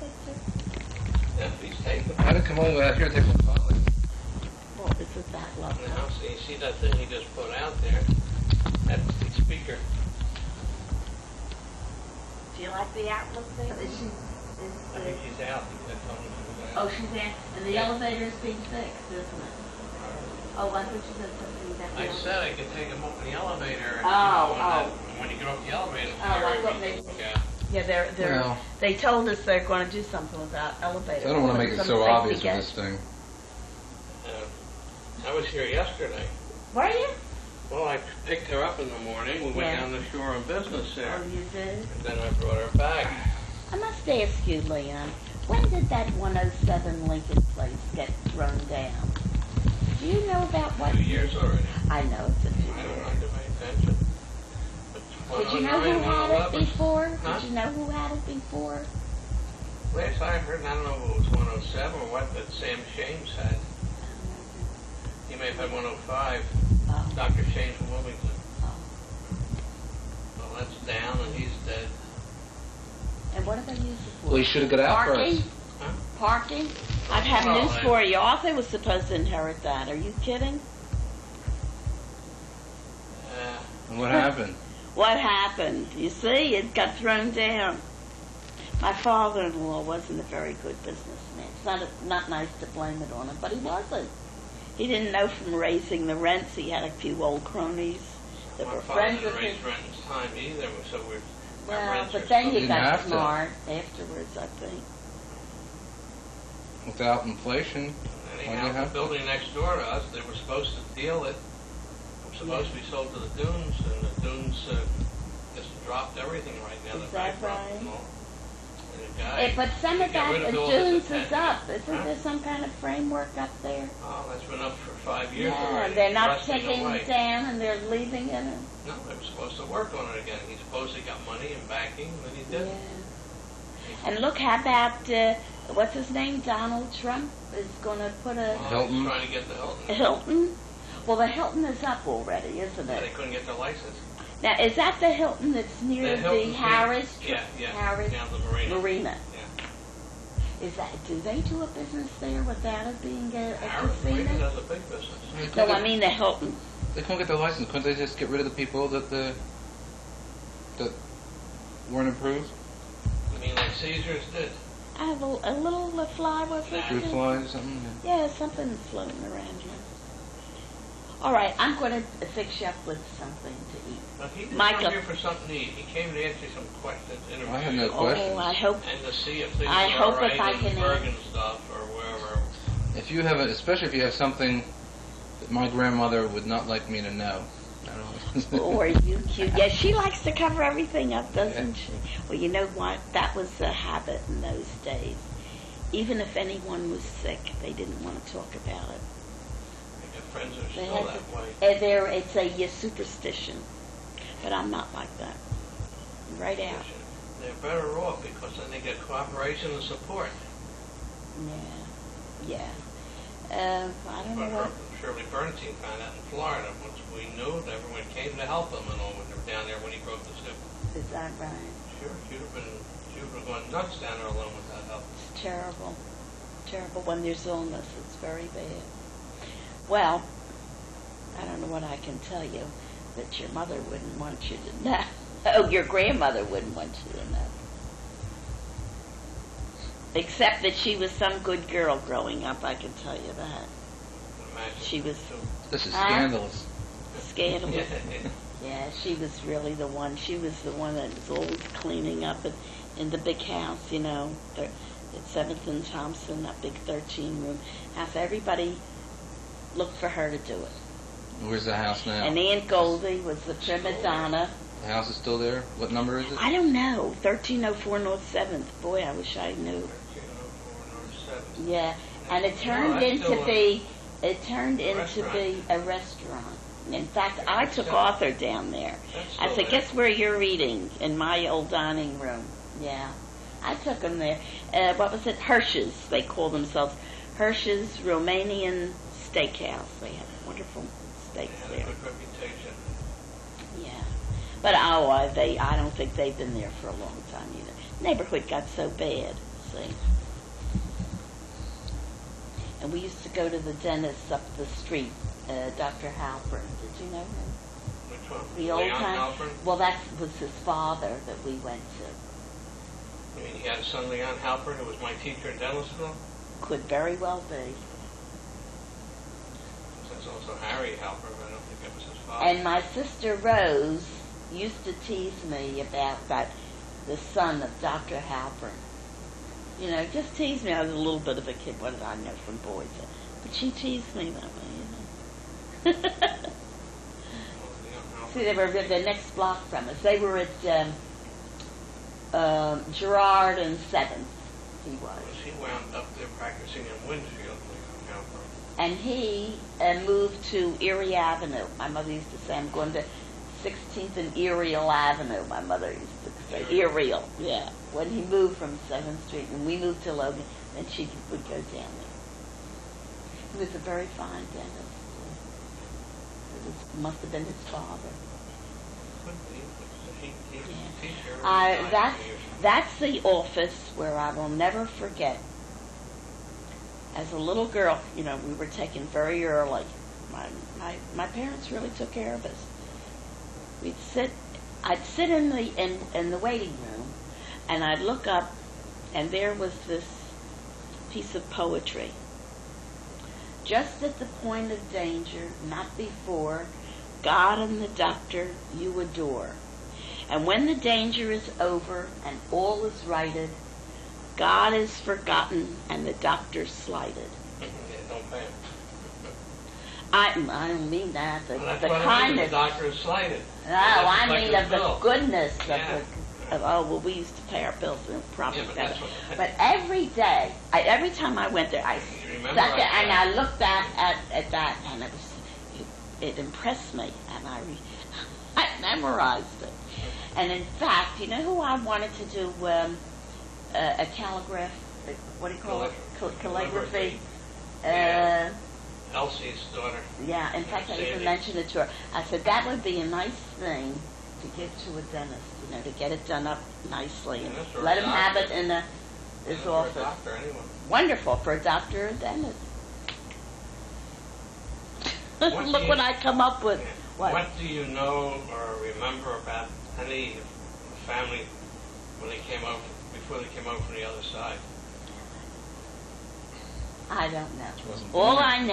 they too? Yeah, he's taking. I had to come over out here and take my phone. Well, is it that lovely? Now, see that thing he just put out there? That's the speaker. Do you like the outlook there? Is she? I think she's out. He told me she was out. Oh, she's in, and the elevator's being fixed, isn't it? Oh, I thought you said something about the I elevator. said I could take him up in the elevator. When you get off the elevator. I thought maybe. Yeah. Yeah, Well, they told us they're going to do something about elevators. I don't want to make it so obvious with this thing. I was here yesterday. Were you? Well, I picked her up in the morning. We went down the shore on business there. Oh, you did? And then I brought her back. I must ask you, Leon, when did that 107 Lincoln Place get thrown down? Do you know about what? 2 years already. I know it's a 2 I don't years. like to pay attention. Did you know who had it before? Huh? Did you know who had it before? Last I heard, I don't know if it was 107 or what, but Sam Shames had. He may have had 105. Oh. Dr. Shames from Wilmington. Oh. Well, that's down and he's dead. And what did they use it for? Well, you should have got out Parking? first. Huh? Parking? I'd have Oh, news for you. Arthur was supposed to inherit that. Are you kidding? And what happened? What happened? You see, it got thrown down. My father-in-law wasn't a very good businessman. It's not nice to blame it on him, but he wasn't. He didn't know from raising the rents. He had a few old cronies that were friends with him. My father didn't raise rent in his time either, so we're... Well, but then you Didn't got have to. smart afterwards, I think. Without inflation, Anyhow, the building next door to us, they were supposed to deal it. It was supposed to be sold to the Dunes, and the Dunes just dropped everything right now. Is that right? And the guy, But some of got that, rid the of buildings dunes at is 10. up. Isn't Huh? there some kind of framework up there? Oh, that's been up for 5 years Yeah, already. they're not Rusting taking away. it down and they're leaving it. No, they were supposed to work on it again. He supposedly got money and backing, but he Yeah. didn't. And look, how about, what's his name? Donald Trump is going to put a Hilton. Trying to get the Hilton. Hilton? Well, the Hilton is up already, isn't They it? couldn't get their license. Now, is that the Hilton that's near the Hilton's Harris? Yeah, Harris down the marina. Marina. Yeah. Is that? Do they do a business there without it being a Harris Marina casino? does a big business. No, I mean the Hilton. They couldn't get their license. Couldn't they just get rid of the people that weren't approved? I mean, like Caesars did. I have a little fly was it? Fruit flies or something? Yeah, something's floating around here. All right, I'm going to fix you up with something to eat. But he didn't Michael. come here for something to eat. He came to answer some questions, interview I have no you, questions. Oh, I hope. and to see if things I are hope all right if I in can Bergen stuff or wherever. If you have, especially if you have something that my grandmother would not like me to know. I don't know. Or you cute. Yeah, she likes to cover everything up, doesn't she? Well, you know what? That was a habit in those days. Even if anyone was sick, they didn't want to talk about it. I got friends who are They still had that way. It's a superstition. But I'm not like that. Right out. They're better off because then they get cooperation and support. Yeah. I don't know what. Shirley Bernstein found out in Florida. Once we knew, everyone came to help them and all when they were down there when he broke the hip. Is that right? Sure, she would have gone nuts down there alone without help. It's terrible. Terrible when there's illness. It's very bad. Well, I don't know what I can tell you that your mother wouldn't want you to know. Oh, your grandmother wouldn't want you to know. Except that she was some good girl growing up, I can tell you that. Imagine She was This is scandalous. scandalous. Yeah, she was really the one. She was the one that was always cleaning up in the big house, you know, at 7th and Thompson, that big 13-room house. Everybody looked for her to do it. Where's the house now? And Aunt Goldie was the prima donna. The house is still there? What number is it? I don't know, 1304 North 7th. Boy, I wish I knew. Yeah, and it turned into be a restaurant. In fact, I took Arthur down there. I said, guess where you're eating? In my old dining room. Yeah, I took him there. What was it? Hirsch's. They call themselves Hirsch's Romanian Steakhouse. They have wonderful steaks there. Good reputation. Yeah, but I don't think they've been there for a long time either. Neighborhood got so bad, see. And we used to go to the dentist up the street, Dr. Halpern. Did you know him? Which one? The old Leon time. Halpern? Well, that was his father that we went to. I mean, he had a son, Leon Halpern, who was my teacher in dental school. Could very well be. There's also Harry Halpern, but I don't think that was his father. And my sister Rose used to tease me about that, the son of Dr. Halpern. You know, just tease me. I was a little bit of a kid. What did I know from boys? But she teased me that way, you know. See, they were the next block from us. They were at Gerard and 7th, he was. Well, she wound up there practicing in Winfield, Leon Halpern. And he moved to Erie Avenue. My mother used to say, I'm going to 16th and Erial Avenue. My mother used to say Erial, yeah. When he moved from 7th Street, and we moved to Logan, then she would go down there. He was a very fine dentist. It must have been his father. Could be, but he was a teacher. That's the office where I will never forget. As a little girl, you know, we were taken very early. My parents really took care of us. I'd sit in the waiting room, and I'd look up, and there was this piece of poetry. Just at the point of danger, not before, God and the doctor you adore. And when the danger is over and all is righted, God is forgotten and the doctor slighted. Yeah, don't pay him. I don't mean that. The Well, that's what I mean, kindness. the doctor is slighted. No, I mean of the bill. goodness Yeah. well, we used to pay our bills and probably Yeah, but better. that's what- But every day, every time I went there, I You remember sat there I- and I looked back at that, and it impressed me, and I memorized it. And in fact, you know who I wanted to do a calligraph? What do you call it? Calligraphy. Yeah. Elsie's daughter. Yeah, in fact, I even Sandy. mentioned it to her. I said, that would be a nice thing to give to a dentist, you know, to get it done up nicely. And Yes, or let a him have doctor. it in his For a office. doctor, anyway. Wonderful for a doctor or a dentist. What do Look you- what I come up with. Yeah. What? What do you know or remember about any family when they came over, before they came over from the other side? I don't know. Wasn't All born. I know